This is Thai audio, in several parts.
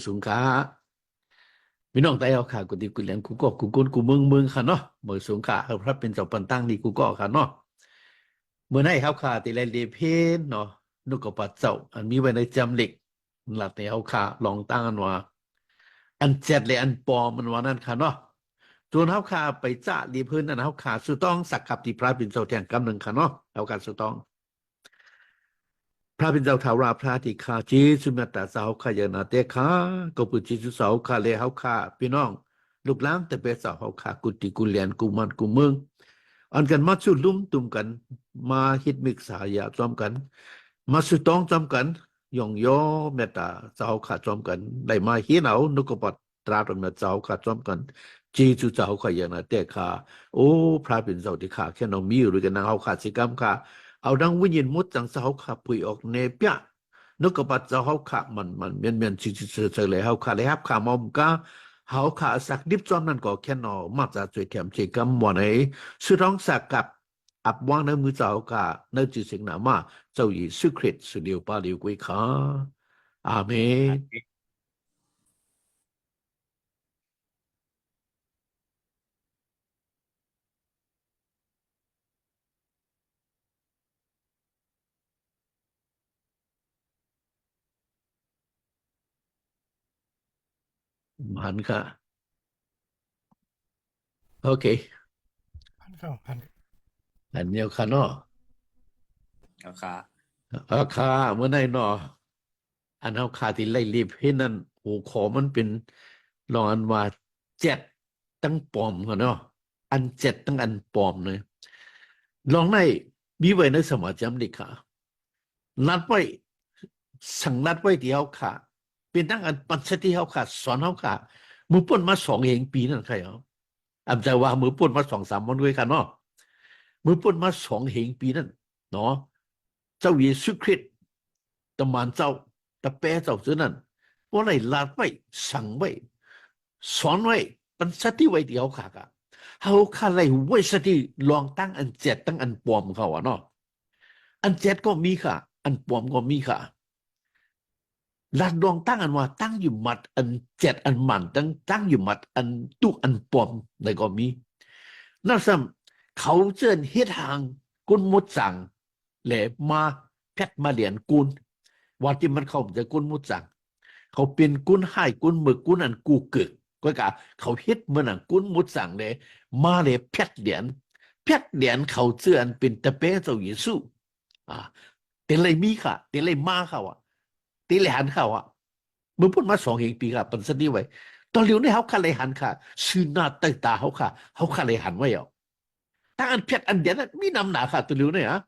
สูงขาพี่น้องแต่เอาขากุฏิกุเลียนกูก็กูกุนกูเมืองค่ะเนาะเมื่อสูงขาพระเป็นเจ้าปันตั้งนี่กูก็ค่ะเนาะเมื่อไหร่เขาขาตีแลนเดเพนเนาะนุกกปัดเจ้าอันมีไว้ในจำเหล็กหลัดในเขาขาลองตั้งอันว่าอันเจ็ดเลยอันปอมมันว่านั่นค่ะเนาะส่วนเขาขาไปจ้าดีพื้นนั่นเขาขาสุต้องสักกับที่พระเป็นเจ้าแทนกำหนึ่งค่ะเนาะเขาขาสุต้องพระเป็นเจ้าทาราพระที่ขาจีสุนัตตาสาวขายนาเตขาก็ปุจิสุสาวขาเลเขาขาพี่น้องลูกหลานแต่เป็นสาวเขาขากุฏิกุเลียนกุมันกุเมืองอันกันมาสุลุ่มตุ่มกันมาฮิตมิกษายาจอมกันมาสุต้องจอมกันยองย่อเมตตาสาวขาจอมกันได้มาเฮียนเอานุกปัตตราตรงนั้นสาวขาจอมกันจีสุสาวขายนาเตขาโอ้พระเป็นเจ้าที่ขาแค่น้องมีหรือกันนางเขาขาสิกรรมขาเอาดังวิญญาณมุดจังสาวขาปุยออกเนเปียนึกกับเจ้าเขาขามันเมียนชิเฉยเลยเขาขาเลยครับขามอมก้าเขาขาสักดิบจอมนั่นก็แค่นอมาจากช่วยแถมเชกัมวันไหนสุดท้องสักกับอับวางในมือเจ้าขาในจิตสิงนามาเจ้าอีสุคริตสุเดียวปาเดียวกุยขาอาเมนมันค่ะโอเคพันเข้าพันอันเดียวค่ะเนาะราคาราคาเมื่อไหร่เนาะ อันเอาขาที่ไล่รีบให้นั่นโอ้ขอมันเป็นรองอันว่าเจ็ดตั้งปลอมกันเนาะอันเจ็ดตั้งอันปลอมเลยลองในมีไว้ในสมาจำดิค่ะนัดไว้สั่งนัดไว้ที่เขาขาเป็นตั้งอันปัญชที่เขาขาสอนเขาขามือป่นมา2 เองปีนั่นใครเอาอำใจว่ามือป่นมา2-3 วันด้วยกันเนาะมือป่นมา2 เองปีนั่นเนาะเจ้าเยซูคริสต์ตมานเจ้า แต่แปลเจ้าเสือนั่นว่าอะไรลาดไว้สั่งไว้สอนไว้ปัญสติไว้เดียวขากะเขาข้าไรไว้สติลองตั้งอันเจ็ดตั้งอันปลอมเขาอะเนาะอันเจ็ดก็มีค่ะอันปลอมก็มีค่ะลาดลองตั้งอันว่าตั้งอยู่หมัดอันเจ็ดอันหมันตั้งอยู่หมัดอันตุกอันปลอมในก็มีนั่นซ้ำเขาเจิญเฮ็ดทางกุนมดสั่งแหลมาแพทมาเหรียญกุนว่าที่มันเขาจะกุนมุดสั่งเขาเป็นกุนให้กุนหมึกกุนอันกูเกิดก็กะเขาเฮ็ดเมื่อนังกุนมุดสั่งเลยมาเลยแพทเหรียญเขาเสื่อนเป็นตะเป้เจ้าเยซูอ่าเตเลยมีค่ะเตเลยมาเขาอ่ะเตเลยหันเขาอ่ะเมื่อพูดมา2 เองปีค่ะปันสนิไว้ตอนเร็วนี่เขาคันเลยหันค่ะชื่อหน้าเตตาเขาค่ะเขาคันเลยหันไว้อ่ะตั้งอันเพชรอันเดียนมีนำหนาค่ะตัวเร็วเนี่ยฮะ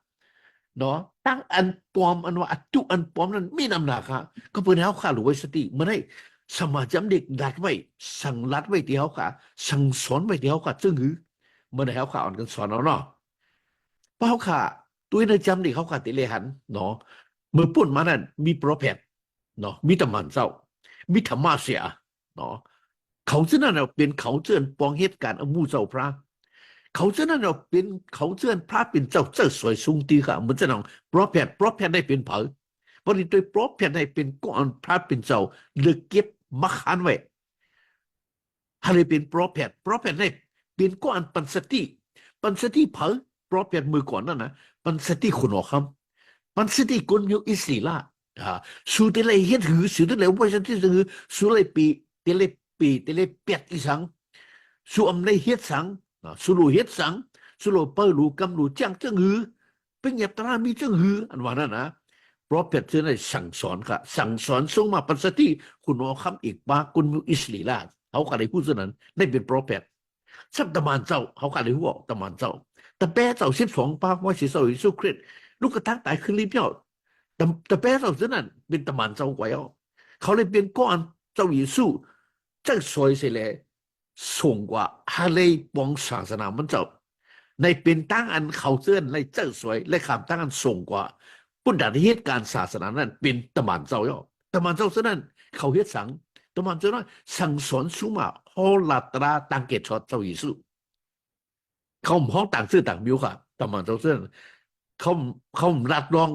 เนาะตั้งอันปลอมอันว่าอัตุอันปลอมนั้นมีนำหนักค่ะก็เพื่อให้เขาขาหรือไว้สติเมื่อได้สมาจำเด็กดัดไว้สั่งรัดไว้ที่เขาขาสั่งสอนไว้ที่เขาขาซึ่งหือเมื่อได้เขาขาอ่อนกันสอนเอาเนาะเพราะเขาขาตัวในจำเด็กเขาขาติเลหันเนาะเมื่อปุ่นมานั้นมีโปรเพทเนาะมีตมันเศร้ามีธรรมะเสียเนาะเขาเจ้านั่นเป็นเขาเจือนปองเหตุการณ์อมูเจ้าพระ เขาเจ้านั้นเราเป็นเขาเจ้าพระเป็นเจ้าสวยสูงตีค่ะเหมือนจะน้องเพราะแพทย์ได้เป็นเผาบริโดยเพราะแพทย์ได้เป็นก้อนพระเป็นเจ้าเลือกเก็บมักขันไว้อะไรเป็นเพราะแพทย์ได้เป็นก้อนปัญสติเผาเพราะแพทย์มือก่อนนั่นนะปัญสติคุณออกคำปัญสติคนอยู่อิสระสู้แต่เลยเฮ็ดหือสู้แต่เลยว่าฉันที่หือสู้เลยแต่เลยเปียดอีสังสู้อำเลยเฮ็ดสัง สุรุเฮ็ดสังสุรุเปิลูกำลูจ้างเจ้าหือเป็นเหยียบตรามีเจ้าหืออันว่านั่นนะเพราะเพชรเจ้าได้สั่งสอนค่ะสั่งสอนส่งมาปัญสติคุณเอาคำอีกปาคุณมิอิสลีลาเขาขายผู้สนั้นได้เป็นเพราะเพชรสับตะมันเจ้าเขาขายหัวตะมันเจ้าแต่แปะเจ้า12 ปาว่าสิเจ้าอิสุคริสลูกกระทักตายขึ้นรีบเจ้าแต่แปะเจ้าเจ้านั้นเป็นตะมันเจ้าไว้เอาเขาเลยเป็นก้อนเจ้าอิสุเจ้าสวยเสียเลยส่งกว่าฮาเลยปองศาสนามันเจ้าในเป็นตั้งอันเขาเสื่อนในเจ้าสวยและคำตั้งอันส่งกว่าปุ่นดาเหตุการศาสนานั้นเป็นตะมันเจ้าย่อตะมันเจ้าเสื่อนั้นเขาเฮ็ดสังตะมันเจ้านั้นสั่งสอนสุมาฮอลาตราตังเกตชอดเจ้าอิสุเขาห้องต่างซื่อต่างมิวค่ะตะมันเจ้าเสื่อนเขารัดลอง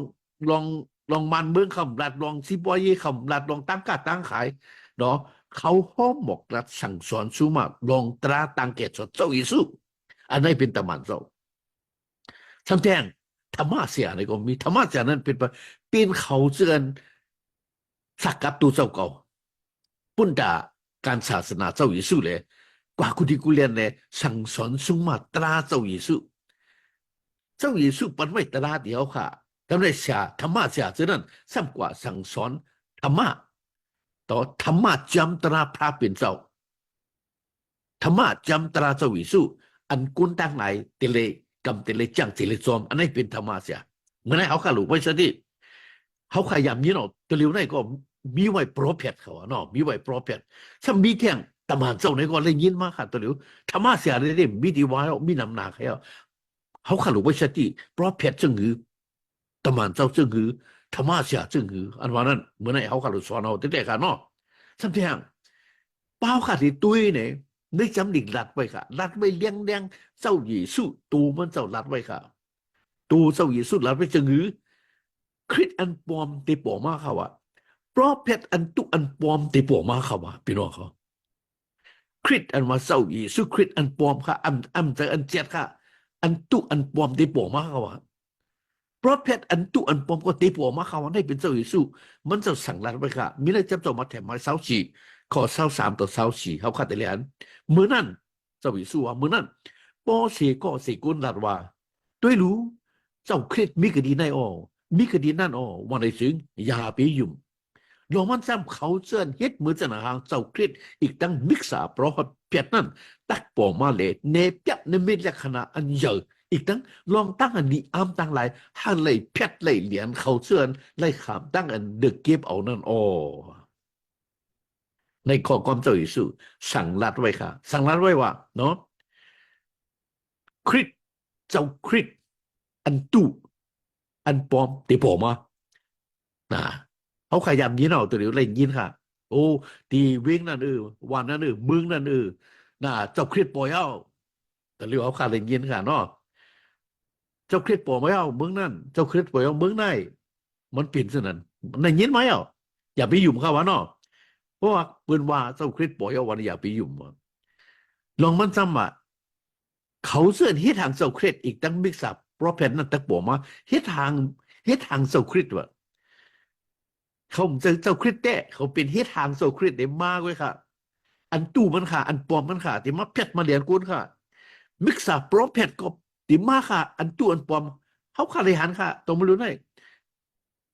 มันเมืองเขารัดลองซิบอยเขารัดลองตั้งกาตั้งขาย เนาะเขาห้อมบอกรัฐสั่งสอนสูมาลงตราตังเกตสดเจ้าอิสุอันนี้เป็นตะมันเจ้าทำแทงธรรมะเสียอะไรก็มีธรรมะเสียนั้นเป็นเขาเจือนสักกับตัวเจ้าเก่าปุ่นดาการศาสนาเจ้าอิสุเลยกว่าคุณที่กูเรียนเลยสั่งสอนสูมาตราเจ้าอิสุเจ้าอิสุปันไม่ตราเดียวค่ะทำได้เสียธรรมะเสียเจนั้นซ้ำกว่าสั่งสอนธรรมะต่อธรรมะจำตราพระเป็นเจ้าธรรมะจำตราเจ้าอิสุอันกุนตั้งไหนเตเลกำเตเลจังเตเลซอมอันนี้เป็นธรรมะเสียเมื่อไหร่เขาขาลูกไว้ซะดิเขาขยำนี้เนาะตัวเร็วไหนก็มีไว้โปรเพตเขาเนาะมีไว้โปรเพตถ้ามีแท่งตำหานเจ้าไหนก็เลยยินมาค่ะตัวเร็วธรรมะเสียเลยเด้มีดีไว้มีนำหนักเขาขาลูกไว้ซะดิโปรเพตจึงหือตำหานเจ้าจึงหือธรรมะเสียจึงหืออันว่านั้นเมื่อไหร่เขาขาลูกสอนเอาตั้งแต่กันเนาะสัมแท่งเป้าขาดที่ตุ้ยเนี่ยได้จำดิ่งรัดไว้ค่ะรัดไว้เลี้ยงเจ้าหยีสู้ตูมันเจ้ารัดไว้ค่ะตูเจ้าหยีสู้รัดไว้จึงหือคริสอันปลอมตีปอมาเขาว่าเพราะเพชรอันตุอันปลอมตีปอมาเขาว่าพี่น้องเขาคริสอันว่าเจ้าหยีสู้คริสอันปลอมค่ะอันใจอันเจ็ดค่ะอันตุอันปลอมตีปอมาเขาว่าเพราะเพชรอันตุอันปลอมก็ตีปอมาเขาว่าได้เป็นเจ้าหยีสู้มันเจ้าสั่งรัดไว้ค่ะมีอะไรจำตัวมาแถมมาเสาสี่ขอเสาสามต่อเสาสี่เขาขัดแต่เรียนเมื่อนั้นเจ้าหยีสู้ว่าเมื่อนั้นปอเสก็เสกุลรัดว่าด้วยรู้เจ้าคริสมีคดีในอ้อมีคดีนั่นอ้อวันไหนถึงอย่าไปยุ่งลองมันซ้ำเขาเชิญเฮ็ดมือจะหนาหางเจ้าคริสอีกตั้งมิกษาเพราะเพียรนั่นตักปอมาเลยเนเปียในเมลักษณะอันเยอะอีกตั้งลองตั้งอันนี้อ้ามตั้งหลายหันเลยเพียรเลยเหรียญเขาเชิญเลยขามตั้งอันเด็กเก็บเอานั่นอ้อในข้อความเจ้าอิสุสั่งรัดไว้ค่ะสั่งรัดไว้ว่าเนาะคริสเจ้าคริสอันตู้อันปลอมตีปอมานะเขาขยันยินเอาตัวเดียวเล่นยินค่ะโอ้ตีวิ่งนั่นวันนั่นมึงนั่นน่ะเจ้าคริสปล่อยเอาแต่เรียกเขาขาดเล่นยินค่ะเนาะเจ้าคริสปล่อยเอามึงนั่นเจ้าคริสปล่อยเอามึงได้มันเปลี่ยนซะนั่นในยินไหมอ่ะอย่าไปยุ่มเขาวะเนาะเพราะว่าปืนว่าเจ้าคริสปล่อยเอาวันอย่าไปยุ่มลองมันจำว่าเขาเสื่อเฮ็ดทางเจ้าคริสอีกตั้งมิกซับเพราะแผ่นนั้นตักบอกมาเฮ็ดทางเจ้าคริสวะเขาเจ้าคริสแต่เขาเป็นเฮ็ดทางเจ้าคริสได้มากเว้ยค่ะอันตู้มันค่ะอันปลอมมันค่ะที่มาเพชรมาเรียนกุนค่ะมิกซับเพราะแผ่นก็ที่มาค่ะอันตู้อันปลอมเขาขาดหันค่ะตรงไม่รู้ได้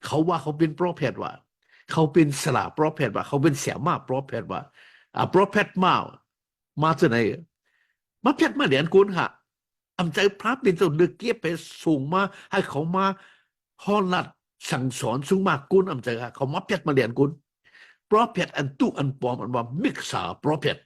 เขาว่าเขาเป็นโปรเพทว่าเขาเป็นสลาโปรเพทว่าเขาเป็นเสียมาโปรเพทว่าโปรเพทมาจากไหนมาเพชรมาเหรียญกุนค่ะอำใจพระเป็นเจ้าเดือเกียบไปส่งมาให้เขามาฮอลัดสั่งสอนสูงมากกุนอำใจค่ะเขามาเพชรมาเหรียญกุนโปรเพทอันตู้อันปลอมอันว่ามิกซาโปรเพท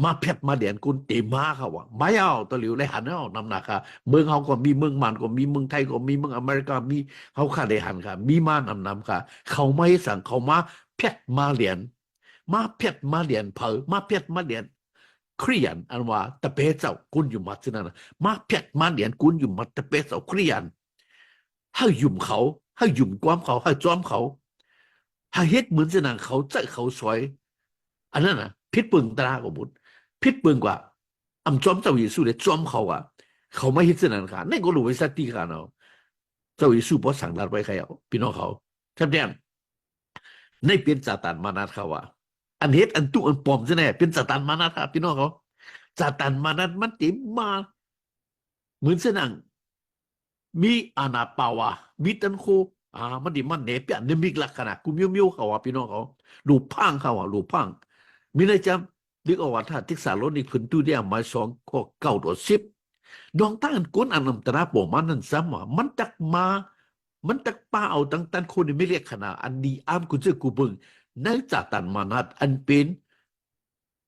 มาเพชรมาเหรียญกุนตีมาเขาว่าไม่เอาตัวหลิวเลยหันเอานำหนักค่ะเมืองเขาก็มีเมืองมันก็มีเมืองไทยก็มีเมืองอเมริกามีเขาขาดเลยหันค่ะมีมานำค่ะเขาไม่สั่งเขามาเพชรมาเหรียญมาเพชรมาเหรียญเผอมาเพชรมาเหรียญเครียนอันว่าตะเปเจ้ากุนอยู่มัดที่นั่นมาเพชรมาเหรียญกุนอยู่มัดตะเปเจ้าเครียนให้ยุ่มเขาให้ยุ่มความเขาให้จอมเขาให้เฮ็ดเหมือนสนางเขาใจเขาสวยอันนั้นน่ะพิษปึงตราของบุญพิษปึงกว่าอำจอมเจ้าเยซูเลยจอมเขาอ่ะเขาไม่เฮ็ดสนางค่ะนั่นก็รู้ไว้สักทีค่ะเนาะเจ้าเยซูพอสั่งรัดไว้ใครเอาพี่น้องเขาแทบแดงในเป็นซาตานมานัดเขาว่าอันเฮ็ดอันตุอันปลอมซะแน่เป็นซาตานมานัดครับพี่น้องเขาซาตานมานัดมันติมาเหมือนสนางมีอานาปาวามีตันโคมันดิมันเนเปียนมิกลักษณะกูมิวเขาว่าพี่น้องเขาลูกพังเขาว่าลูกพังมีอะไรจำนึกเอาว่าถ้าทิกษาลดอีกพื้นตู้เดียวมา2 ข้อ 9 ต่อ 10ดองตั้งก้นอันนำตราปมันนั่นซ้ำว่ามันตักมามันตักป้าเอาตั้งตันคนไม่เรียกขนาดอันดีอ้ามกูเจอกูเบิ่งในจากตันมานัดอันเป็น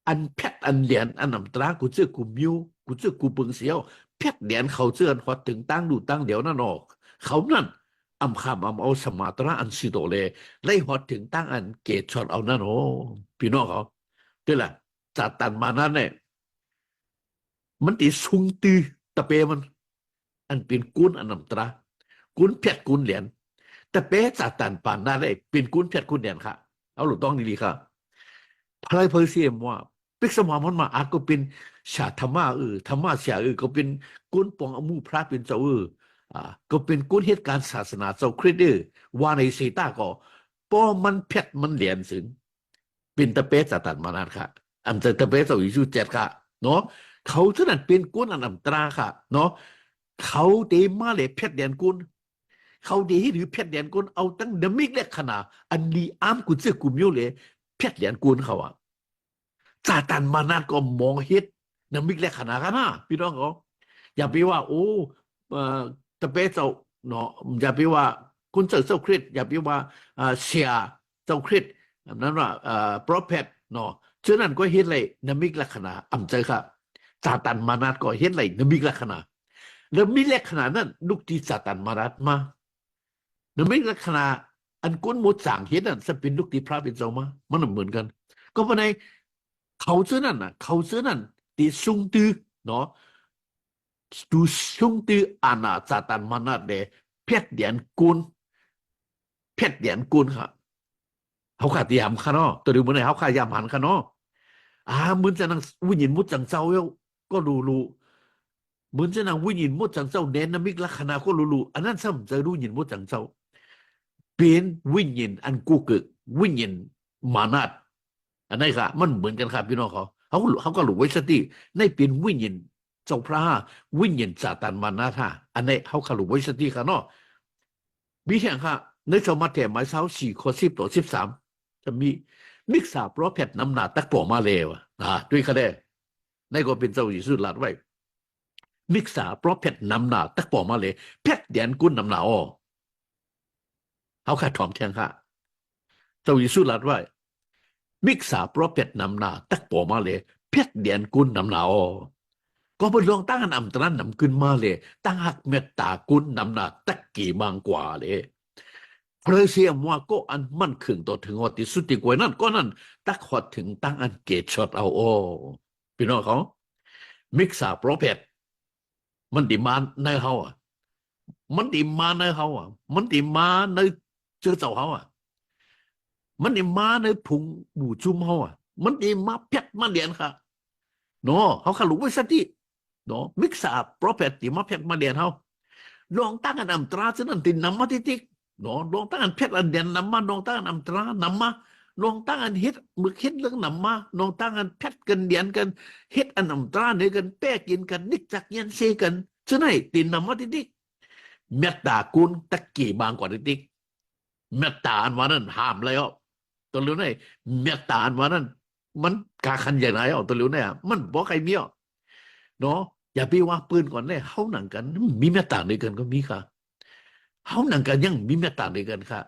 อันแพทอันเหรียญอันนำตรากูเจอกูมิวกูเจอกูเบิ่งเสียวแพทเหรียญเขาเจอฮอดถึงตั้งดูตั้งเดี๋ยวนั่นออกเขานั่นอำคำเอาสมาตราอันสิโดเลยไล่ฮอดถึงตั้งอันเกตช็อตเอานั่นโอ้พี่น้องเขาด้วยล่ะซาตานมานั้นเนี่ยมันติสุงตือตะเปมันอันเป็นกุนอันนำตรากุนเพชรกุนเหรียญตะเปซาตานปานนั้นเลยเป็นกุนเพชรกุนเหรียญค่ะเอาหลุดต้องดีๆค่ะ พลายเพอร์เซียมว่าปิกสมามันมาอาจก็เป็นชาธรรมะธรรมะเสียก็เป็นกุนปองอมูพระเป็นเจ้าอ่าก็เป็นกุนเหตุการณ์ศาสนาเจ้าคริสต์ว่าในสีตาก็พอมันเพชรมันเหรียญสึงเป็นตะเปสตันมานาค่ะอันจะตะเปสเอาอิสุเจ็ดค่ะเนาะเขาเท่านั้นเป็นกุนอันอันตราค่ะเนาะเขาเดมาเลยเพชรเหรียญกุนเขาเดหรือเพชรเหรียญกุนเอาตั้งเดมิกเล็กขนาดอันลีอามกุนเสือกุมโยเลยเพชรเหรียญกุนเขาอ่ะ ซาตานมานาก็มองเฮ็ดน้ำมิกแลขนาดกันนะพี่น้องเขาอย่าไปว่าโอ้เอ่อตะเปเจ้าเนาะอย่าไปว่าคุณเจ้าคริสต์อย่าไปว่าเสียเจ้าคริสต์นั้นว่าโปรเฟตเนาะฉะนั้นก็เฮ็ดเลยน้ำมิกลักษณะอำใจครับซาตานมานาก็เฮ็ดเลยน้ำมิกลักษณะแล้วมีลักษณะนั้นลูกที่ซาตานมานามาน้ำมิกลักษณะอันก้นหมดสั่งเฮ็ดนั่นจะเป็นลูกที่พระเป็นเจ้ามามันเหมือนกันก็เพราะใน เขาเสื้อนั่นน่ะเขาเสื้อนั่นตีซุงตือเนาะดูซุงตืออาณาจาตันมานาเดเพชรเดียนกุลเพชรเดียนกุลค่ะเขาขาดยามค่ะเนาะตัวดูเหมือนเขาขาดยามหันค่ะเนาะมึงจะนั่งวิญญาณมุดจังเจ้าก็รู้มึงจะนั่งวิญญาณมุดจังเจ้าเน้นนมิกลักษณะก็รู้อันนั้นซ้ำจะรู้วิญญาณมุดจังเจ้าเป็นวิญญาณอันกูเกิดวิญญาณมานาด อันนี้ค่ะมันเหมือนกันครับพี่น้องเขาก็หลุดไว้สติในเป็นวิญญาณเจ้าพระวิญญาณซาตานมานะท่าอันนี้เขาก็หลุดไว้สติค่ะเนาะมีแห่งค่ะในสมัยแต่หมายเช้า4 ข้อ 10 ต่อ 13จะมีมิกษาเพราะแพทย์น้ำหนาตักปอมาเลวด้วยคะแนนในก็เป็นเจ้าอยู่สุดหลัดไว้มิกษาเพราะแพทย์น้ำหนาตักปอมาเลแพทย์เดียนกุนน้ำหนาอ้อเขาขาดถ่อมแทงค่ะเจ้าอยู่สุดหลัดไว้ มิกษาเพราะเพชรนำหนาตักปอมาเลยเพชรเดียนกุนนำหนาก็เป็นลองตั้งอันอำตรันนำขึ้นมาเลยตั้งหักเมตตากุนนำหนาตักกี่บางกว่าเลยเพรเสียมว่าก็อันมั่นคงต่อถึงหอติสุดที่กว่านั้นก็นั่นตักหอดถึงตั้งอันเกตช็อตเอาพี่น้องเขามิกษาเพราะเพชรมันดีมาในเขามันดีมาในเขามันดีมาในเจ้าเจ้าเขามันนี่มาในพุงบูจุ่มเขามันนี่มาเพชรมาเหรียญค่ะเนาะเขาขลุกไว้สติเนาะมิกซ์อัพโปรเพชรที่มาเพชรมาเหรียญเขาลองตั้งอันอัมตราฉะนั้นตินนำมาติติกเนาะลองตั้งอันเพชรอันเหรียญนำมาลองตั้งอันอัมตรานำมาลองตั้งอันเฮ็ดมือเฮ็ดเรื่องนำมาลองตั้งอันเพชรกันเหรียญกันเฮ็ดอันอัมตราเนี่ยกันแป้กินกันนิกจักเย็นเซกันฉะนั้นตินนำมาติติกเมตตากุลตะกี้บางกว่าติติกเมตตาอันวันนั้นห้ามเลยตัวรู้ไหนเมียตานวันนั้นมันกาคันอย่างไรตัวรู้ไหนมันบอกใครเมียเนาะอย่าไปว่าปืนก่อนเลยเขาหนังกันมีเมียตาด้วยกันก็มีค่ะเขาหนังกันยังมีเมียตาด้วยกันค่ะ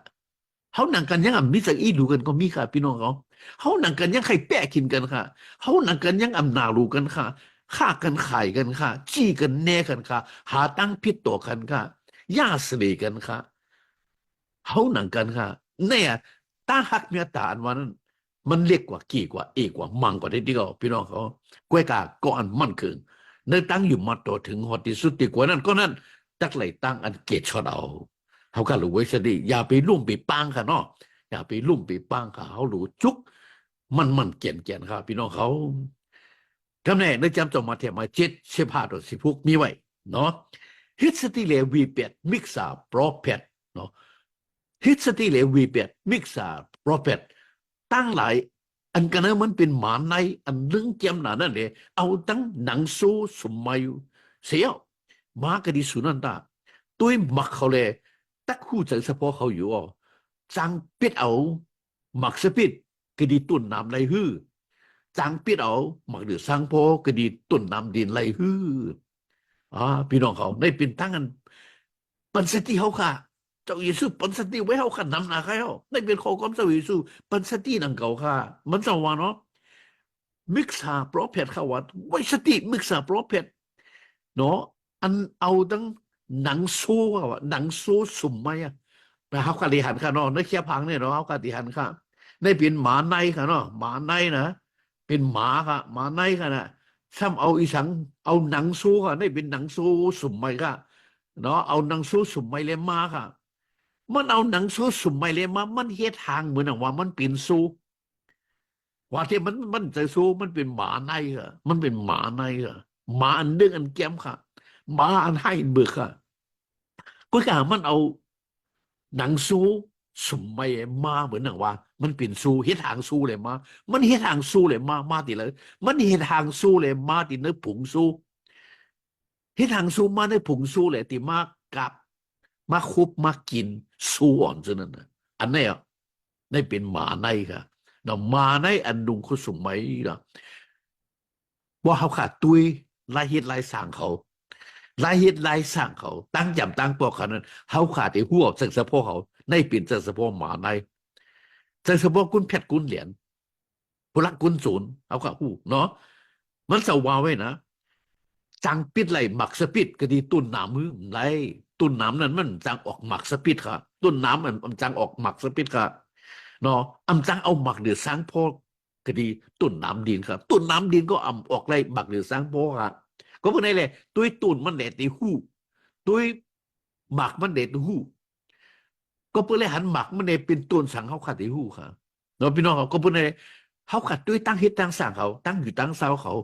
เขาหนังกันยังมีสักอีดูกันก็มีค่ะพี่น้องเขาหนังกันยังใครแปะกินกันค่ะเขาหนังกันยังอำนารูกันค่ะฆ่ากันขายกันค่ะจี้กันแน่กันค่ะหาตั้งพิษต่อกันค่ะย่าเสลกันค่ะเขาหนังกันค่ะเนี่ยตาหักเมียตาอันวันนั้นมันเล็กกว่ากี่กว่าเอกว่ามังกว่าที่เขาพี่น้องเขากล้วยกาก็อันมั่นคงในตั้งอยู่มาต่อถึงหอดที่สุดที่กว่านั้นก็นั่นตักไหลตั้งอันเกตช็อตเอาเขาก็รู้ไว้สดีอย่าไปลุ่มไปปังค่ะเนาะอย่าไปลุ่มไปปังค่ะเขารู้จุกมันเกี่ยนค่ะพี่น้องเขาคำแน่ในจำจอมาเทียมา7 15 ต่อ 16มีไว้เนาะฮิตสติเลวีเป็ดมิกซ์าโปรเพดเนาะฮิตสติเลวีเป็ดมิกซ์าโปรเพดตั้งหลายอันกันนั้นมันเป็นหมาในอันเรื่องเกี่ยมหนานั่นเลยเอาตั้งหนังสู้สมัยเสียวมากระดิสุนันตาตัวมักเขาเลยตักคู่ใจเฉพาะเขาอยู่จังปิดเอาหมักสปิดกระดิตุ่นน้ำไหลฮื้อจังปิดเอาหมักเดือดสังโพกระดิตุ่นน้ำดินไหลฮื้อพี่น้องเขาได้เป็นตั้งกันปัญสติเขาค่ะเจ้าเยซูปัญสติไว้เขาขันนำหนาเขาได้เป็นข้อความเจ้าเยซูปัญสตินังเก่าค่ะมันจะว่าเนาะมิกซ์าโปรเพดเขาว่าไว้สติมิกซ์าโปรเพดเนาะอันเอาตั้งหนังโซ่ว่าหนังโซ่สุ่มไหมแต่เขากติหันค่ะเนาะในเคียพังเนี่ยเนาะเขากติหันค่ะได้เป็นหมาในค่ะเนาะหมาในนะเป็นหมาค่ะหมาในค่ะนะซ้ำเอาอีสังเอาหนังสู้ค่ะได้เป็นหนังสู้สุ่มไหมค่ะเนาะเอาหนังสู้สุ่มไหมเลยมาค่ะมันเอาหนังสู้สุ่มไหมเลยมามันเฮ็ดทางเหมือนว่ามันเป็นสู้ ว่าที่มันใจสู้มันเป็นหมาในค่ะมันเป็นหมาในค่ะหมาอันเรื่องอันแก้มค่ะหมาอันให้เบิกค่ะก็กามันเอาหนังสู้สมัยมาเหมือนหนังว่ามันเป็นสู้เฮ็ดทางสู้เลยมามันเฮ็ดทางสู้เลยมาติเลยมันเฮ็ดทางสู้เลยมาติเนื้อผงสู้เฮ็ดทางสู้มาในผงสู้เลยติมากับมาคุบมากินสู้อ่อนจนนั่นนะอันนี้อ่ะได้เป็นหมาในค่ะเนาะหมาในอันดุงคุสมัยนะว่าเขาขาดตุยลายเฮ็ดลายสั่งเขาลายเฮ็ดลายสั่งเขาตั้งจำตั้งปอกเขานั้นเขาขาดไอ้หัวสักสะโพกเขาในเป็นสักสะโพกหมาในสักสะโพกกุนเพชรกุนเหรียญพลักกุนศูนย์เขาขาดหูเนาะมันสว่างไว้นะจังปิดไหลหมักสปิดก็ดีตุนหนามมือไหลตุนหนามนั้นมันจังออกหมักสปิดค่ะตุนหนามมันจังออกหมักสปิดค่ะเนาะอำจังเอาหมักเดือดสร้างพ่อก็ดีตุนน้ำดินครับตุนน้ำดินก็อำออกไรหมักเดือดสร้างพ่อค่ะก็เพื่อในเลยตุยตุนมันเด็ดในหูตุยหมักมันเด็ดในหูก็เพื่อเลยหันหมักมันเด็ดเป็นตุนสั่งเขาขัดในหูค่ะเนาะพี่น้องเขาก็เพื่อในเขาขัดตุยตั้งเฮ็ดตั้งสั่งเขาตั้งอยู่ตั้งเสาเขา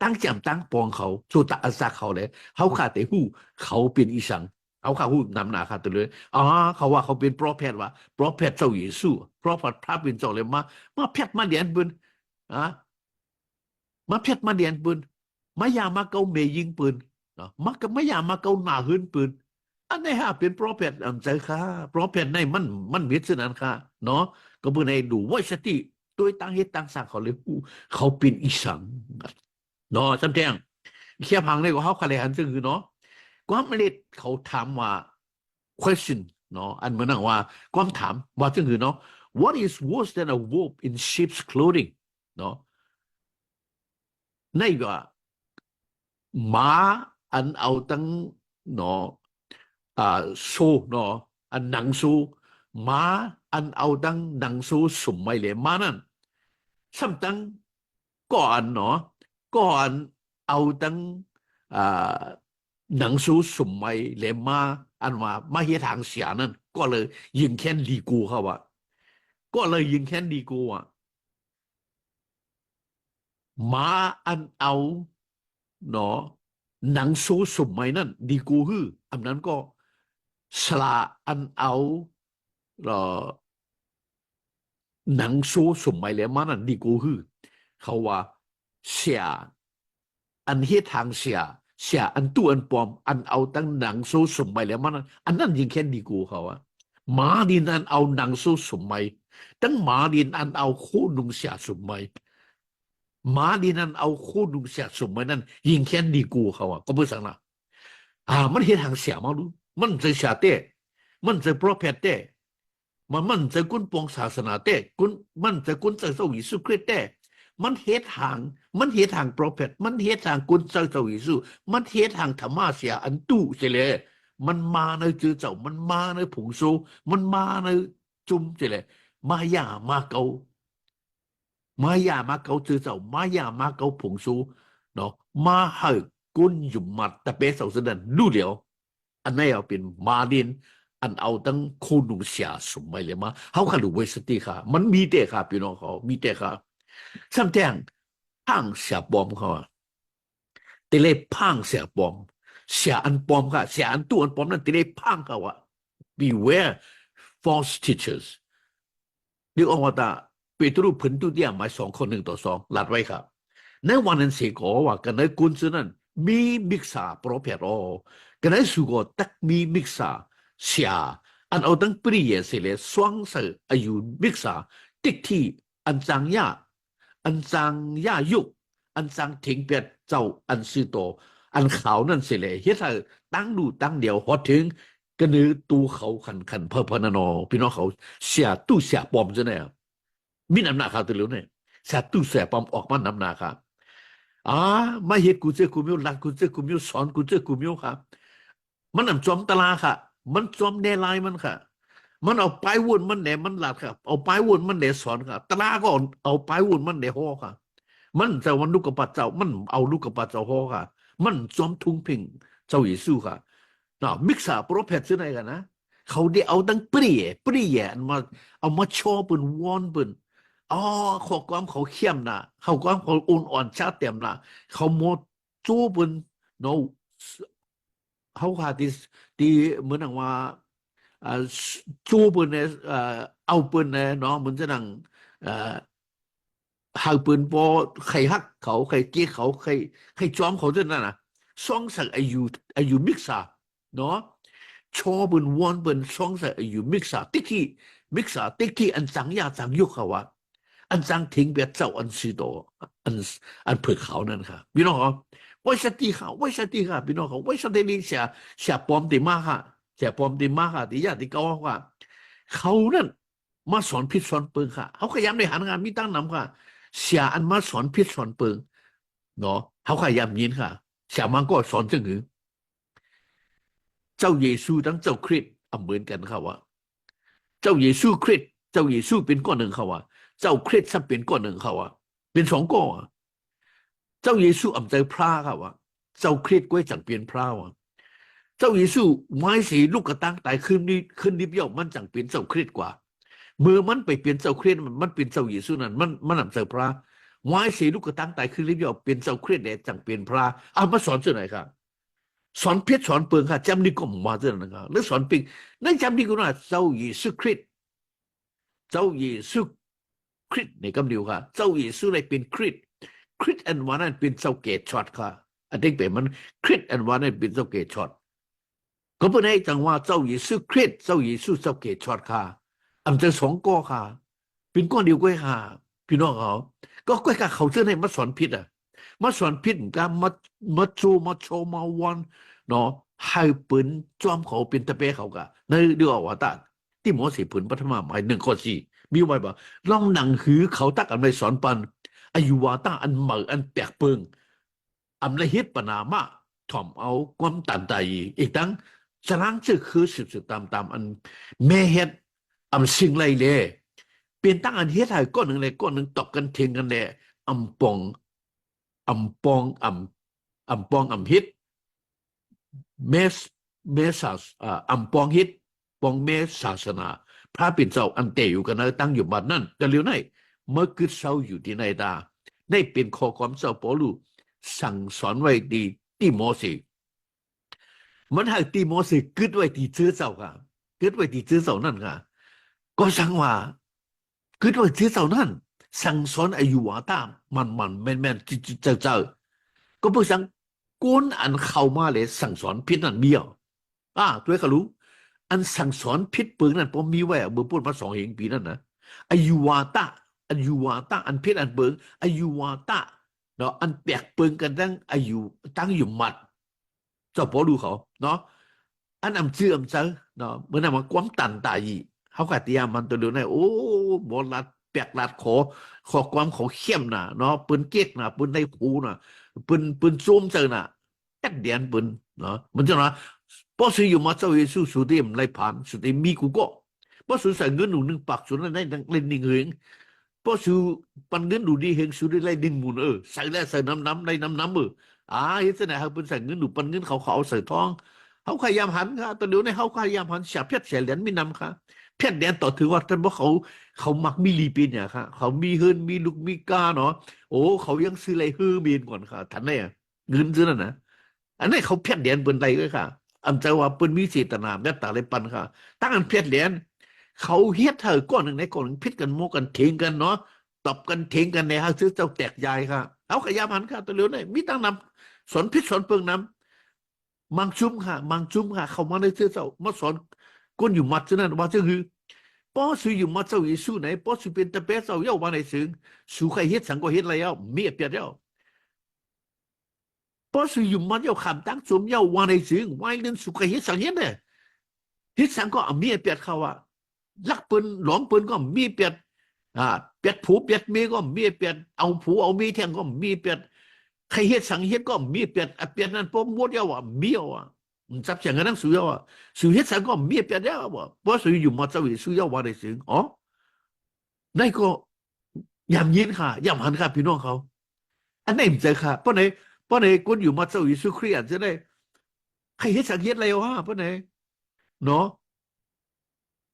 ตั้งจำตั้งปองเขาสุตะอาซาเขาเลยเขาขาดแต่หูเขาเป็นอีสังเขาขาดหูนำหนาขาดตัวเลยอ๋อเขาว่าเขาเป็นโปรเพทว่าโปรเพทเจ้าเยซูโปรเพทพระเป็นเจ้าเลยมาเพทมาเดียนบุญอ่ะมาเพทมาเดียนปืนมายามาเกาเมยิงปืนเนาะมากับมายามาเกาหนาหืนปืนอันนี้ฮะเป็นโปรเพทอันใจค่ะโปรเพทในมันมิดสนั้นค่ะเนาะก็เพื่อในดูว่าสติตัวตั้งเฮ็ดตั้งสั่งเขาเลยหูเขาเป็นอีสังเนาะจำแจ้งเคียพังเลยก็เขาคะแนนซึ่งคือเนาะความเมล็ดเขาถามว่า question เนาะอันเหมือนว่าความถามว่าซึ่งคือเนาะ what is worse than a wolf in sheep's clothing เนาะในว่าหมาอันเอาตั้งเนาะโซ่เนาะอันหนังสู้หมาอันเอาตั้งหนังสู้สมัยเลยมานั่นซ้ำตั้งก่อนเนาะก่อนเอาตั้งอ่าหนังสู้สมัยเลยมาอันว่ามาเฮ็ดทางเสียนั่นก็เลยยิงแค้นดีกูเขาว่าก็เลยยิงแค้นดีกูอ่ะหมาอันเอาเนาะหนังสู้สมัยนั่นดีกูฮืออันนั้นก็สละอันเอาหนังสู้สมัยแล้วมานั่นดีกูฮือเขาว่าเสียอันเฮ็ดทางเสียอันตัวอันปลอมอันเอาตั้งหนังสู้สมัยแล้วมานั่นอันนั้นยิงแค่ดีกูเขาอะหมาดินอันเอาหนังสู้สมัยตั้งหมาดินอันเอาคู่นุงเสียสมัยหมาดินอันเอาคู่นุงเสียสมัยนั้นยิงแค่ดีกูเขาอะก็เพื่อสั่งนะมันเฮ็ดทางเสียมาดูมันจะเสียเต้มันจะโปรเพตเต้มันจะกุนปองศาสนาเต้มันจะกุนเจ้ายิสุคริสต์เต้มันเฮ็ดทางโปรเพตมันเฮ็ดทางกุนเจ้ายิสุมันเฮ็ดทางธรรมะเสียอันตู้เสเลยมันมาในจือเจ้ามันมาในผงโซมันมาในจุ่มเสเลยมายามาเกาจือเจ้ามายามาเกาผงโซเนาะมาให้กุนหยุมมัดแต่เปเสาสนันดูเดียวอันนี้เอาเป็นมาดินอันเอาตั้งคู่หนุ่มเสียสมัยเลยมาเขาขัดดูไว้สติค่ะมันมีแต่ค่ะพี่น้องเขามีแต่ค่ะซ้ำแจ้งพังเสียบอมเขาแต่เลยพังเสียบอมเสียอันปอมค่ะเสียอันตัวอันปอมนั่นแต่เลยพังเขาbeware false teachers นึกออกว่าตาเปโตรพันตุเดียมา2:1-2หลัดไว้ครับในวันนั้นเสกว่ากันในกุนซืนั้นมีมิกษาโปรเพรอกันในสุกตักมีมิกษาเสียอันเอาตั้งปรีเยเสเลสวงเสอายุมิกษาติกที่อันจางยายุกอันจางถิงเปียเจ้าอันสือโตอันขาวนั่นเสเลเฮ็ดให้ตั้งดูตั้งเดียวฮอดถึงกระนือตูเขาขันเพนนอพี่น้องเขาเสียตู้เสียปอมจะแน่มีน้ำหนักเขาตัวเหลือเนี่ยเสียตู้เสียปอมออกมาน้ำหนักครับมาเฮ็ดกูเจอกูมิวหลักกูเจอกูมิวสอนกูเจอกูมิวครับมันนำจอมตลาค่ะมันจอมเนลายมันค่ะมันเอาไปวุ่นมันแหนมันหลัดครับเอาไปวุ่นมันแหนสอนครับตลาก็เอาไปวุ่นมันแหนห่อค่ะมันจะวันลูกกระปัดเจ้ามันเอาลูกกระปัดเจ้าห่อค่ะมันจอมทุ่งพิงเจ้าเยซูค่ะมิกซ์โปรเพทซื้อไหนกันนะเขาได้เอาตั้งปรีเยมาเอามาโชว์เป็นวอนเป็น อ๋อข้อความเขาเข้มนะข้อความเขาอุ่นอ่อนชาเต็มนะเขาโมจู้บนเนาะเขาค่ะที่เหมือนอย่างว่าอ่าจู้บนเนี่ยเอาปืนเนี่ยเนาะเหมือนจะนั่งเอ่อหาปืนพอใครฮักเขาใครเกลียดเขาใครจอมเขาด้วยนั่นนะสองสักอายุมิกซ์าเนาะชอบนวอนบนสองสักอายุมิกซ์าติ๊กที่มิกซ์าติ๊กที่อันจังยาจังยุคเขาว่า อันจังทิ้งเบียดเจ้าอันสีโดอันอันเผือกเขานั่นค่ะพี่น้องครับว่าสติค่ะว่าสติค่ะพี่น้องครับว่าสตินี่เสียปอมตีมากค่ะเสียปอมตีมากค่ะที่ญาติเขาว่าเขานั่นมาสอนพิษสอนเปิงค่ะเขาขยันในหางานมีตั้งนำค่ะเสียอันมาสอนพิษสอนเปิงเนาะเขาขยันยินค่ะเสียมันก็สอนจึงหือเจ้าเยซูทั้งเจ้าคริสต์เหมือนกันค่ะว่า เจ้าเยซูคริสต์เจ้าเยซูเป็นก้อนหนึ่งเขาว่าเจ้าคริสต์เป็นก้อนหนึ่งเขาว่าเป็นสองก้อนเจ้าเยซูอำใจพระเขาว่าเจ้าคริสต์ก็จังเปลี่ยนพระว่าเจ้าเยซูไม้สีลูกกระตั้งตายขึ้นนิบย่อมมันจังเปลี่ยนเจ้าคริสต์กว่าเมื่อมันไปเปลี่ยนเจ้าคริสต์มันเป็นเจ้าเยซูนั่นมันอำใจพระไม้สีลูกกระตั้งตายขึ้นนิบย่อมเป็นเจ้าคริสต์แดจังเปลี่ยนพระเอามาสอนเจ้าไหนครับสอนเพชรสอนเปลืองค่ะจำนี่ก็มาเจ้านั้นครับหรือสอนปิงนั่นจำนี่ก็ว่าเจ้าเยซูคริสต์ เจ้าเยซูคริสต์ในคำเดียวค่ะเจ้าเยซูเลยเป็นคริสต์คริสต์อันวันนั้นเป็นเจ้าเกตช็อตค่ะอันนี้เป็นมันคริสต์อันวันนั้นเป็นเจ้าเกตช็อตก็เพื่อให้จังว่าเจ้าเยซูคริสต์เจ้าเยซูเจ้าเกตช็อตค่ะอันจะสองก้อค่ะเป็นก้อนเดียวกันค่ะพี่น้องเขาก็ก้อยกับเขาเชื่อในมาสอนพิษอ่ะมาสอนพิษกันมาโชว์มาโชว์มาวันเนาะให้ปืนจอมเขาเป็นตะเปเขากะในเรื่องว่าตาที่หมอสีผืนปัทมาหมาย1 ข้อ 4มีไว้บ่ลองหนังหือเขาตักอันไปสอนปันอายุวาตาอันเหมืออันแปลกเปิงอำละฮิตปนามาถ่อมเอาความตันใจอีกทั้งสร้างชื่อคือสืบตามอันแม่เฮ็ดอำสิ่งไรเลยเป็นตั้งอันเฮ็ดให้ก้อนหนึ่งเลยก้อนหนึ่งตอกกันเทียงกันเลยอำปองอำปองอำปองอำฮิตเมสเมสาอำปองฮิตปองเมสศาสนาพระปิ่นเจ้าอันเตอยู่กันนะตั้งอยู่บ้านนั่นกันเร็วไหนเมื่อคือเศร้าอยู่ที่ในตาได้เป็นข้อความเจ้าปอลูสั่งสอนไว้ดีที่โมเสสมันให้ที่โมเสสกึดไว้ที่เชื้อเจ้าค่ะกึดไว้ที่เชื้อเจ้านั่นค่ะก็สั่งว่ากึดไว้ที่เจ้านั่นสั่งสอนอายุวาตามมันแม่นจิเจ้าก็เพื่อสั่งก้นอันเข้ามาเลยสั่งสอนพิษนั่นเมียวตัวเขารู้อันสั่งสอนพิษปืนนั่นผมมีไว้เมื่อพูดมา2 ปีนั่นนะอายุวาตาอันพิษอันเบิงอายุวาตาเนาะอันแปลกเปิงกันตั้งอยู่หมัดเจ้าพอดูเขาเนาะอันอำเชื่อมเจอเนาะเมื่อนำมาความตันตายีเขากัดยามันตัวเดียวในโอ้บอลัดแปลกลัดขอความเขาเข้มน่ะเนาะปืนเก๊กน่ะปืนในผูน่ะปืนซูมเจอน่ะแค่เดียนปืนเนาะมันจะนะพอซื้ออยู่มาเจ้าเยซูสุดที่มันไล่ผ่านสุดที่มีกูก็พอซื้อใส่เงินหนู1 ปากสุดนั้นได้เล่นนิ่งเฮงพอซื้อปันเงินหนูดีเฮงสุดได้ไล่ดิ่งหมุนใส่แล้วใส่น้ำได้น้ำเห็นไหมครับเป็นใส่เงินหนูปันเงินเขาเอาใส่ทองเขาขยามหันค่ะตอนเดี๋ยวนี้เขาขยามหันเสียเพชรเสียเหรียญมีนำค่ะเพชรเหรียญต่อถือว่าท่านว่าเขามักมีลีปีเนี่ยค่ะเขามีเฮินมีลูกมีกาเนาะโอ้เขายังซื้ออะไรฮือมีนก่อนค่ะทันเนี่ยเงินซื้อนั่นนะอันนี้เขาเพชรเหรียญเป็นไรด้วยค่ะอำใจว่าเป็นมีเจตนาแม้แต่อะไรปันค่ะตั้งอันเพชรเหรียญเขาเฮ็ดเธอก้อนหนึ่งในก้อนหนึ่งพิษกันโมกันเทงกันเนาะตบกันเทงกันในฮะซื้อเจ้าแตกยายค่ะเอาขยามหันค่ะตัวเร็วเนี่ยมีตั้งนำสอนพิษสอนเปิงนำมังชุมค่ะเขามาในเสื้อเจ้ามาสอนก้นอยู่มัดเท่านั้นว่าจะคือป้อซื้ออยู่มัดเจ้าเยซูไหนป้อซื้อเป็นตะเปะเจ้าเย้าวันไหนซึ้งสู้ใครเฮ็ดสังก็เฮ็ดอะไรเย้าเมียเปียดเย้าป้อซื้ออยู่มัดเย้าขำตั้งสมเย้าวันไหนซึ้งวันนึงสู้ใครเฮ็ดสังเฮ็ดเนี่ยเฮ็ดสังก็เมียเปียดเขาว่าลักปืนหลอมปืนก็มีเปียดเปียดผูเปียดเมียก็มีเปียดเอาผูเอามีแทงก็มีเปียดใครเฮ็ดสังเฮ็ดก็มีเปียดเปียดนั้นป้อมดเย้าว่าเมียวจับเสียงกันนั่งสู้เย้าสู้เฮ็ดสังก็มีเปียดเย้าว่าป้อซื้ออยู่มัดเจ้าเยซูเย้าวันไหนซึ้งอ๋อนั่นก็ยำยินค่ะยำหันค่ะพี่น้องเขาอันไหนมันเจอค่ะเพราะไหนคนอยู่มัดเจ้าเยซูคริสต์จะได้ใครเฮ็ดสังเฮ็ดอะไรวะเพราะไหนเนาะ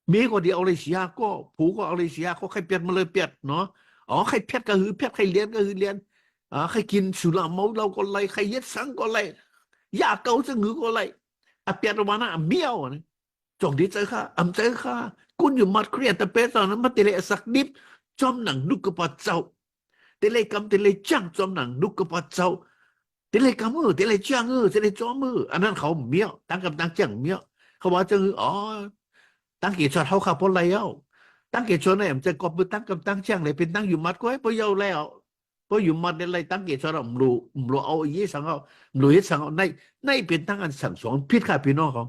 เมียก็เดียวเอาเลยเสียก็ผูก็เอาเลยเสียก็ใครเปียดมาเลยเปียดเนาะอ๋อใครเปียดก็คือเปียดใครเรียนก็คือเรียนใครกินสุราเมาเราก็ไล่ใครเย็ดสังก็ไล่ยาเกาซึ่งหือก็ไล่เปียดวันน่ะเบี้ยวนี่จงดีใจค่ะใจค่ะคุณอยู่มัดเครียดแต่เป็นตอนนั้นมาเตะสักนิดจอมหนังดุกกระปัดเจ้าเตะกำเตะจังจอมหนังดุกกระปัดเจ้าเตะกำเตะจังเตะจอมอันนั้นเขาเบี้ยวตั้งกำตั้งจังเบี้ยวเขาว่าจะอ๋อตั้งกี่ชอตเขาขับพอแล้วตั้งกี่ชอตเนี่ยมันจะกอบมือตั้งกำตั้งจังเลยเป็นตั้งอยู่มัดก็ให้พอเยาแล้วพออยู่มัดอะไรตั้งกี่ชอตไม่รู้เอาอีสังเอาไม่รู้อีสังเอาในเป็นตั้งอันสั่งสอนพิษค่ะพี่น้องเขา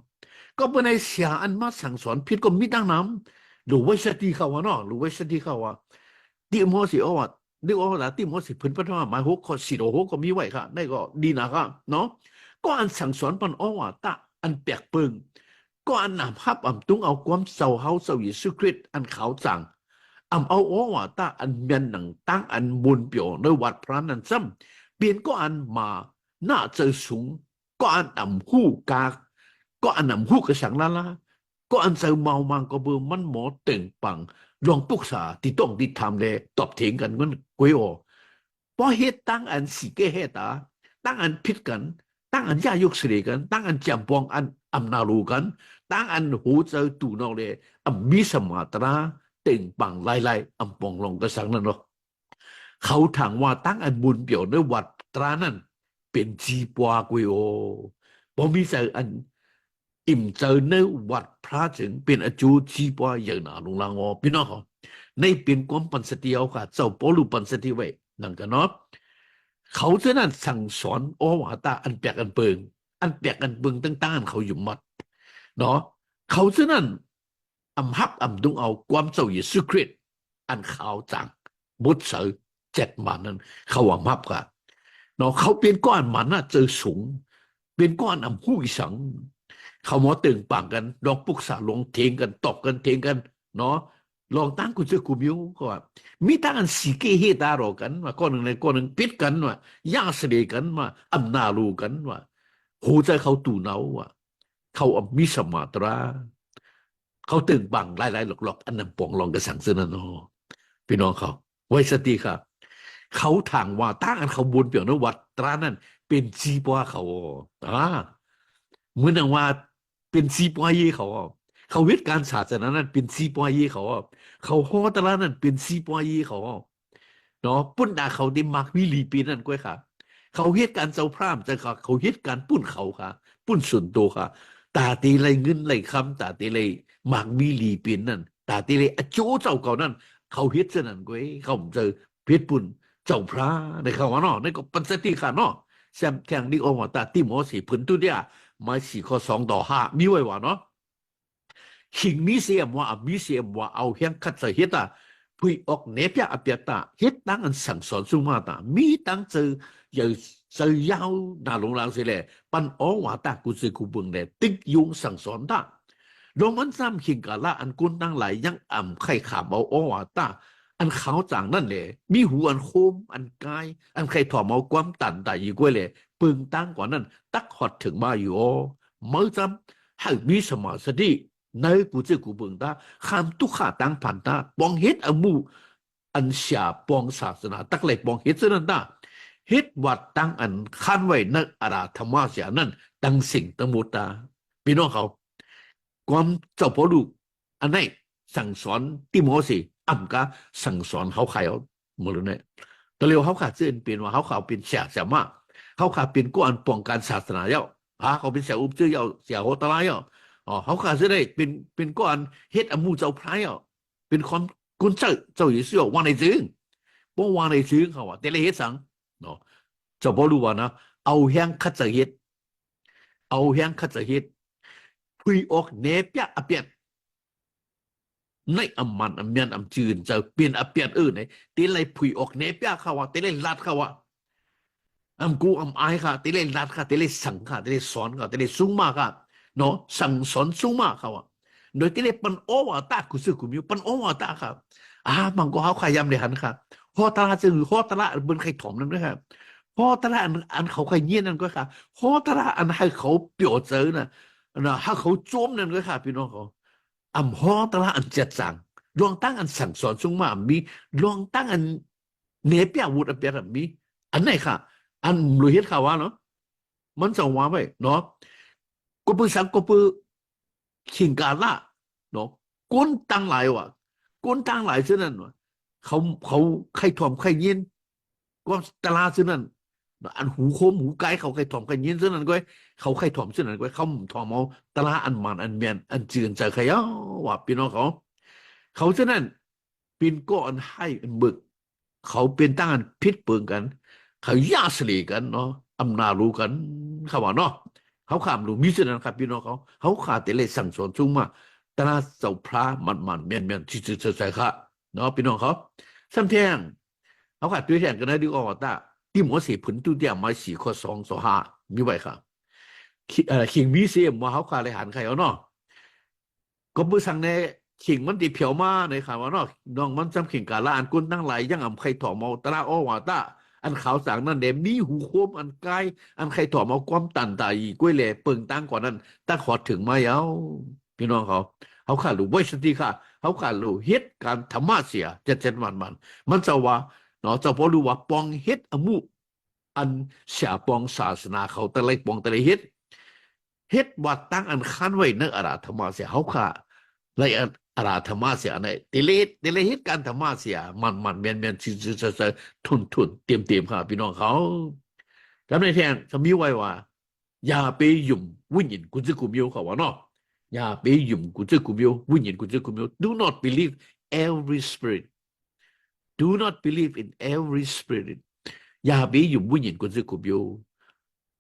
ก็เป็นในเสียอันมาสั่งสอนพิษก็มีตั้งน้ำหรือว่าสติเขาวะเนาะหรือว่าสติเขาวะที่มอสิเอาวะนึกว่าที่มอสิพื้นพัฒนาหมายหัวข้อสิโอหัวก็มีไว้ค่ะนั่นก็ดีนะครับเนาะก็อันสั่งสอนปันอ้อวะตาอันแปลกเปิงก็อันนำฮับตุ้งเอาความเศร้าเฮาเศร้ายิสุคริตอันเขาจังเอาอ้อวะตาอันเมียนหนังตั้งอันบุญเปียวในวัดพระนันซ้ำเปลี่ยนก็อันมาหน้าเจอสูงก็อันหู้กากก็อันหู้กระสังละก็อันเจอเมามังก็เบอร์มันหมอเต่งปังลองปรึกษาที่ต้องที่ทำเลยตอบเถียงกันมันกวยอเพราะเหตุตั้งอันสิเกเหตุตั้งอันผิดกันตั้งอันยายุกสิริกันตั้งอันจำปองอันอำนารูกันตั้งอันหูเจอตูนอเลยมีสมาตราเต่งปังไล่ปองลงกระสังนั่นเนาะเขาถามว่าตั้งอันบุญเปี่ยวในวัดตรานั้นเป็นจีปวากวยโอพอมีใจอันอิ่มเจอในวัดพระจึงเป็นอจูจีปวาอย่างหนาลงลางอพี่น้องเขาในเป็นความปันสติเอาค่ะเจ้าปอลูปันสติไว้นั่นกันเนาะเขาจะนั่นสั่งสอนโอวาตาอันแปลกอันเปิงตั้งๆเขาอยู่มัดเนาะเขาจะนั่นฮับดุงเอาความเจ้าเยซูคริสต์อันขาวจังบุตรเสือ7 มันนั้นเขาฮับกันเนาะเขาเป็นก้อนมันน่ะเจอสูงเป็นก้อนหู้อีสังเขาหมอตึงปังกันลองปรึกษาลงเถียงกันตบกันเถียงกันเนาะลองตั้งกุศลกุมิวก็ว่ามีตั้งอันสิเกเฮตารอกันว่าก้อนหนึ่งในก้อนหนึ่งปิดกันว่ายาเสดกันว่าอำนาลูกันว่าหูใจเขาตูเนาว่าเขามีสมาตราเขาตึงบังไล่หลอกอันนั้นปองลองกระสังเสนนอพี่น้องเขาไว้สติครับเขาทางว่าตั้งอันเขาบุญเปี่ยวนวัดตรานั้นเป็นจีปวาเขาเหมือนว่าเป็นซีปวายเขาเขาเวทการศาสนานั้นเป็นซีปวายเขาฮอตระนั้นเป็นซีปวายเขาเนาะปุ่นดาเขาได้มักวิลีปีนั่นก้อยค่ะเขาเฮ็ดการเจ้าพร่ำจะเขาเฮ็ดการปุ้นเขาค่ะปุ้นส่วนตัวค่ะตาตีไรเงินไรคำตาตีไรมักวิลีปีนั่นตาตีไรอโจเจ้าเก่านั่นเขาเฮ็ดเสนั่นก้อยเขาเจอเพชรปุ่นเจ้าพระในเขาว่าเนาะในก็ปัญสติค่ะเนาะแซมแข่งดิโอมาตาที่หมอสีพื้นตุเดียมา4 ข้อ 2 ต่อ 5มีไว้ว่าเนาะหิงมีเสียมว่าเอาเฮียงคัดใส่เฮ็ดพุยออกเนปยาอเปียตาเฮ็ดตั้งอันสั่งสอนสุมาตามีตั้งเจอเยาวนาลงลางเสียแหละปันอ้อว่าตากุสิกุบึงแหละติ๊กยุงสั่งสอนตาโรมันซ้ำขิงกาละอันกุนตั้งหลายยังไข่ขาบเอาอ้อว่าตาอันขาวจางนั่นแหละมีหูอันโคมอันกายอันใครถอมเอาความตันตายอยู่ก้วยเลยปึงตั้งกว่านั้นตักหอดถึงมาอยู่เมื่อจำให้มีสมาสติในกูจะกูเบิ่งตาคำตุขาตังพันตาปองเฮ็ดอมูอันเสียปองศาสนาตักเลยปองเฮ็ดเสนั้นตาเฮ็ดวัดตั้งอันคันไว้นักอาราธรรมะเสียนั่นตั้งสิ่งตั้งมุตตาพี่น้องเขาความเจ้าพ่อลูกอันไหนสั่งสอนติโมสิกาสั่งสอนเขาขายเอาหมดเลยเนี่ยตะเลียวเขาขาดเส้นเปลี่ยนว่าเขาขาวเป็นเสียมากเขาขาดเป็นก้อนป้องกันศาสนาเย้าเขาเป็นเสียอุปเจ้าเย้าเสียโหตะไลเย้าเขาขาดเส้นได้เป็นก้อนเฮ็ดอมูเจ้าพระเย้าเป็นคนกุนเจ้าอยู่เสียววางในซึ้งป้องวางในซึ้งเขาว่าแต่ละเฮ็ดสังเนาะเจ้าพ่อรู้ว่านะเอาแห้งคัดจะเฮ็ดพุยออกเนปยะอเปียดในมันเมียนจืนจะเปลี่ยนอเปียดเนี่ยตีเลยพุยออกเนปยะเขาว่าตีเลยลัดเขาว่ากูอายค่ะตีเลยลัดค่ะตีเลยสั่งค่ะตีเลยสอนค่ะตีเลยสูงมากค่ะเนาะสั่งสอนสูงมากเขาว่าโดยตีเลยปันโอวาตากุศลกุมิวปันโอวาตาครับมันก็เขาขยำเลยหันค่ะฮอตระจึงฮอตระบนใครถมนั่นด้วยครับฮอตระอันเขาใครเงี้ยนั่นก็ค่ะฮอตระอันให้เขาเปียวเจอน่ะให้เขาโจมนั่นก็ค่ะพี่น้องเขา อำฮอตละอันเจ็ดสั่งลองตั้งอันสั่งสอนสูงมามีลองตั้งอันเนเปียวุฒิอันเปียรมีอันไหนค่ะอันรู้เห็นข่าวว่าเนาะมันจะว่าไปเนาะก็เพิ่งสั่งก็เพิ่งขิงกาละเนาะก้นตั้งหลายว่ะก้นตั้งหลายเช่นนั้นว่ะเขาใครถ่อมใครยินก็ตลาดเช่นนั้นอันหูโคมหูไกเขาใครถ่อมใครยินเช่นนั้นก็เขาใครถ่อมเช่นนั้นก็เขาถ่อมเอาตลาดอันมันอันเมียนอันเจือนใจใครว่าพี่น้องเขาเช่นนั้นเป็นก้อนให้อันบึกเขาเป็นตั้งอันพิษเปิงกันเขาย่าสลีกันเนาะอำนาจรู้กันเขาว่าเนาะเขาขามรู้มิฉะนั้นครับพี่น้องเขาขาดแต่เลยสั่งสอนสูงมาตลาดเจ้าพระมันเมียนที่จะใส่ค่ะเนาะพี่น้องเขาซ้ำแทงเขาขาดตัวแทนกันนะดีกว่าตาที่หมอสีผลตู้เดียมาสี่ข้อ2 ข้อ 5มีไว้ค่ะขิงมีเสียมว่าเขาขาดเลยหันใครเอาเนาะก็มือสั่งในขิงมันตีเผียวมาในข่าวว่าเนาะน้องมันจำขิงกาละอันกุนตั้งหลายยังอ่ำใครถอมเอาตราอ้อว่าตาอันขาวสางนั่นเดมีหูโคมอันไกลอันใครถอมเอาความตันตายกล้วยแหล่เปิงตั้งก่อนนั้นตั้งขอถึงมาเย้าพี่น้องเขาขาดรู้ไว้สติค่ะเขาขาดรู้เฮ็ดการธรรมะเสียเจ็ดมันจะว่าเนาะจะพอรู้ว่าปองเฮ็ดอมุอันเสียปองศาสนาเขาแต่ไรปองแต่ไรเฮ็ดว่าตั้งอันคันไว้เนื้ออาราธรรมะเสียเขาขาไรอาราธรรมะเสียในเตเลเฮ็ดการธรรมะเสียมันเมียนซื่อทุนเตรียมค่ะพี่น้องเขาจำในแทนจะมีไว้ว่าอย่าไปยุ่มวิญญาณกุศลกุมโยเขาว่าเนาะอย่าไปยุ่มกุศลกุมโยวิญญาณกุศลกุมโย do not believe every spirit do not believe in every spirit อย่าไปยุ่มวิญญาณกุศลกุมโย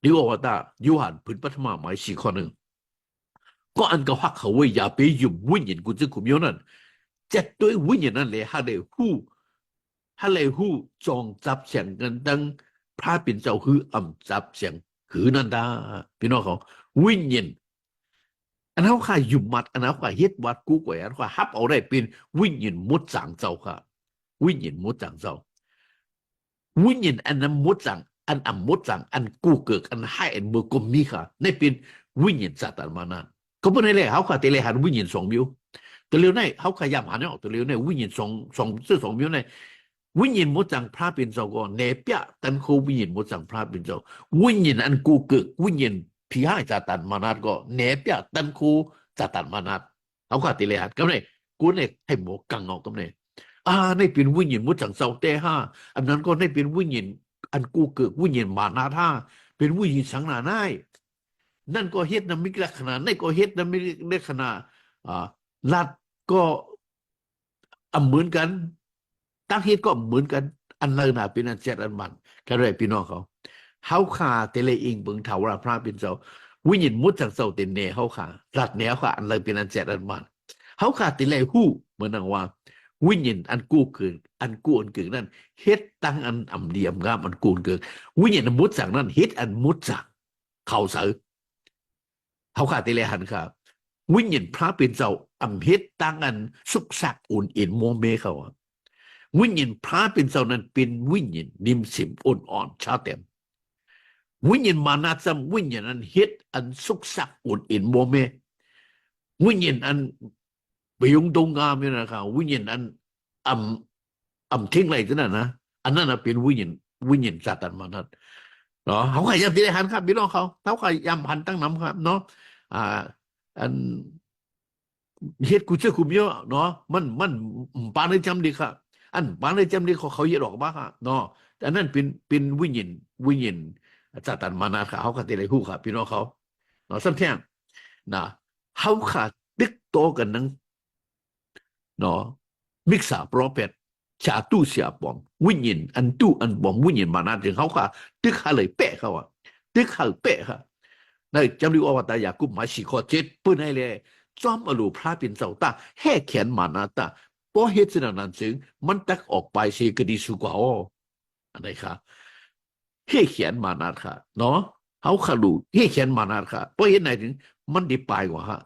นี่ว่าตายูหันพื้นปัทมาหมาย4 ข้อ 1ก็อันก็ฮักเขาไว้อย่าไปยุ่มวิญญาณกุศลกุมโยนั่นจะด้วยวิญญาณนั่นเลยฮะเลยหู้จองจับเสียงกันดังพระเป็นเจ้าคืออ่ำจับเสียงคือนันดาพี่น้องเขาวิญญาณอันนั้นค่ะยุ่มมัดอันนั้นค่ะเฮ็ดวัดกู้ก๋วยอันนั้นค่ะฮับเอาได้เป็นวิญญาณมุดสังเจ้าค่ะวิญญาณมุดสังเจ้าวิญญาณอันนั้นมุดสังอันอ่ำมุดสังอันกู้เกิดอันให้อันมือกลมมีค่ะในเป็นวิญญาณซาตานมานั้นก็เป็นอะไรเขาค่ะแต่เลยหันวิญญาณ2 นิ้วตัวเร็วในเขาขยับหันออกตัวเร็วในวิญญาณ2 นิ้วในวิญญาณมุดสังพระเป็นเจ้าก็เนเปียตันโควิญญาณมุดสังพระเป็นเจ้าวิญญาณอันกู้เกิดวิญญาณพิหายซาตานมานั้นก็เนเปียตันโคซาตานมานั้นเขาค่ะแต่เลยหันก็เลยกูเนี่ยให้หมอกังออกก็เลยในเป็นวิญญาณมุดสังเสาเตห้าอันนั้นก็ได้เป็นวิญญาณอันกู้เกิดวิญญาณมานาท่าเป็นวิญญาณสังนาไนนั่นก็เฮ็ดนำมิลักษณะนั่นก็เฮ็ดนำมิลักษณะลัดก็เหมือนกันตั้งเฮ็ดก็เหมือนกันอันเลยนะเป็นอันเจ็ดอันมันก็เลยพี่น้องเขาขาเตเลอิงเบิงเถาราพระเป็นเจ้าวิญญาณมุดสังเสาเตนเนเขาขาลัดเนเขาขาอันเลยเป็นอันเจ็ดอันมันเขาขาเตเลหู้เหมือนนังว่าวิญญาณอันกู้เกิดอันกู้อันเกิดนั่นเฮ็ดตั้งอันอ่ำเดียมงามอันกู้อันเกิดวิญญาณมุดสังนั่นเฮ็ดอันมุดสังเขาเสือเขาขาดตีเลยหันครับวิญญาณพระเป็นเจ้าอ่ำเฮ็ดตั้งอันสุกสักอุ่นเอ็นโมเมเขาวิญญาณพระเป็นเจ้านั้นเป็นวิญญาณนิมสิมอ่อนชาเต็มวิญญาณมานาซัมวิญญาณนั้นเฮ็ดอันสุกสักอุ่นเอ็นโมเมวิญญาณอันไปยงตรงงามนี่นะครับวิญญาณอันอ่ำทิ้งอะไรซะนั่นนะอันนั้นเป็นวิญญาณซาตานมานัดเนาะเขาขยันตีหันครับพี่น้องเขาขยันหันตั้งน้ำครับเนาะอันเฮ็ดกูเชื่อคุมเยอะเนาะมันปานในจำดีค่ะอันปานในจำดีเขาเฮ็ดออกมาค่ะเนาะอันนั้นเป็นวิญญาณซาตานมานัดค่ะเขาก็ตีอะไรคู่ค่ะพี่น้องเขาเนาะซ้ำแท้งนะเขาขาดตึกโตกันนั้นเนาะมิกษาโปรเฟตชาตู้เสียปอมวิญญาณอันตู้อันบอมวิญญาณมานาถึงเขาค่ะตึกหาเลยเป๊ะเขาอ่ะตึกหาเป๊ะค่ะในจำเรียกว่าตายากุมมา4 ข้อ 7ปืนให้เลยจอมอรูพระเป็นเจ้าตาแห่แขนมานาตาเพราะเหตุนั้นจึงมันตักออกไปเสียกดีสุกว่าอันไหนค่ะแห่แขนมานาค่ะเนาะเขาขาดูแห่แขนมานาค่ะเพราะเหตุไหนถึงมันดีไปกว่าฮะ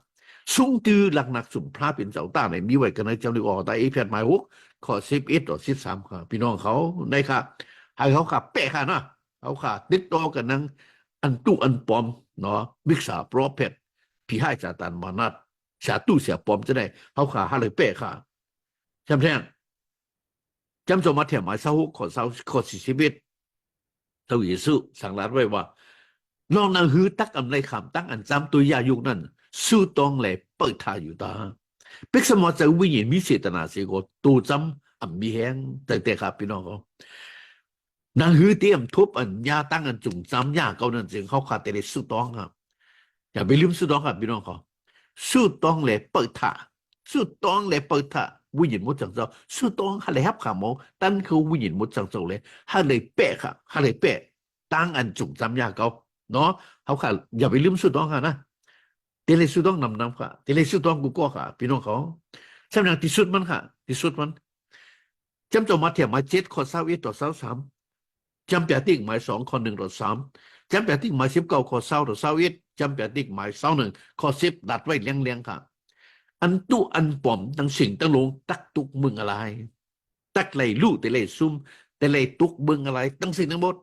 สุ่งตือหลักนักสุ่มพระเป็นเจ้าตาในมีไว้กันในจำเรียกว่าตาเพียรหมาย6 ข้อ 11 ต่อ 13ค่ะพี่น้องเขาในค่ะให้เขาขับเป๊ะค่ะนะเขาค่ะติดต่อกันนั่งอันตู้อันปอมเนาะมิกษาโปรเพตพี่ให้ซาตานมานัด ชาตู้เสียปอมจะได้เขาขาฮาเลยเป้ค่ะจำแท่งจำจงมาเถียงมาเศร้าขอชีวิตเท่าเยซูสั่งรัดไว้ว่าน้องนางฮือตักอำไรขำตั้งอันจำตัวยายุกนั่นสู้ต้องเลยเปิดทาอยู่ตาเป็กสมอจะวิญญาณมีเจตนาเสียก็ตูจำมีแหงแต่ครับพี่น้องเขานางฮือเตรียมทุบอันยาตั้งอันจุ่มจำยาเก่านั่นจึงเขาขาดแต่เลยสู้ต้องครับอย่าไปลืมสู้ต้องครับพี่น้องเขาสู้ต้องเลยเปิดทาสู้ต้องเลยเปิดทาวิญญาณมุดจังเจ้าสู้ต้องฮะเลยฮับขาโมตั้งคือวิญญาณมุดจังเจ้าเลยฮะเลยเป๊ะค่ะฮะเลยเป๊ะตั้งอันจุ่มจำยาเก่าเนาะเขาขาอย่าไปลืมสู้ต้องค่ะนะเตเลสู้ต้องนำค่ะเตเลสู้ต้องกูก็ค่ะพี่น้องเขาสำนักที่สุดมันค่ะที่สุดมันจำจงมาเทียมมา7 ข้อ 21 ต่อ 23จำแปดติ๊กหมาย2 ข้อ 1 ต่อ 3จำแปดติ๊กหมาย19 ข้อ 20 ต่อ 21จำแปดติ๊กหมาย21 ข้อ 10ดัดไว้เลี้ยงค่ะอันตู้อันปอมตั้งสิ่งตั้งลงตักตุกมึงอะไรตักไหลลู่แต่ไหลซุ่มแต่ไหลตุกมึงอะไรตั้งสิ่งทั้งหมด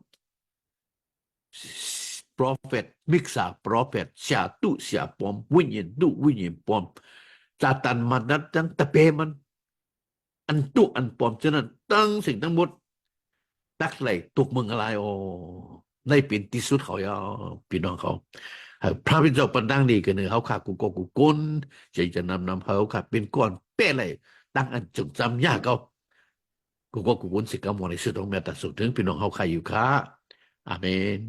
prophet มิกษา prophet ชาตุเสียปอมวิญญาณตุวิญญาณปอมซาตันมันนั้นตั้งตะเปมันอันตุอันปอมฉะนั้นตั้งสิ่งทั้งหมดตักไหลตุกมึงอะไรโอ้ในเป็นที่สุดเขาอย่าพี่น้องเขาพระพิจารปันดังนี่กันเนื้อเขาขากูก็กูก้นใจจะนำเขาขาเป็นก้อนเป้เลยตั้งอันจงจำยากเขากูก็กูก้นสิกรรมวันในสุดของแม่ตัดสุดถึงพี่น้องเขาใครอยู่ค่ะอาเมน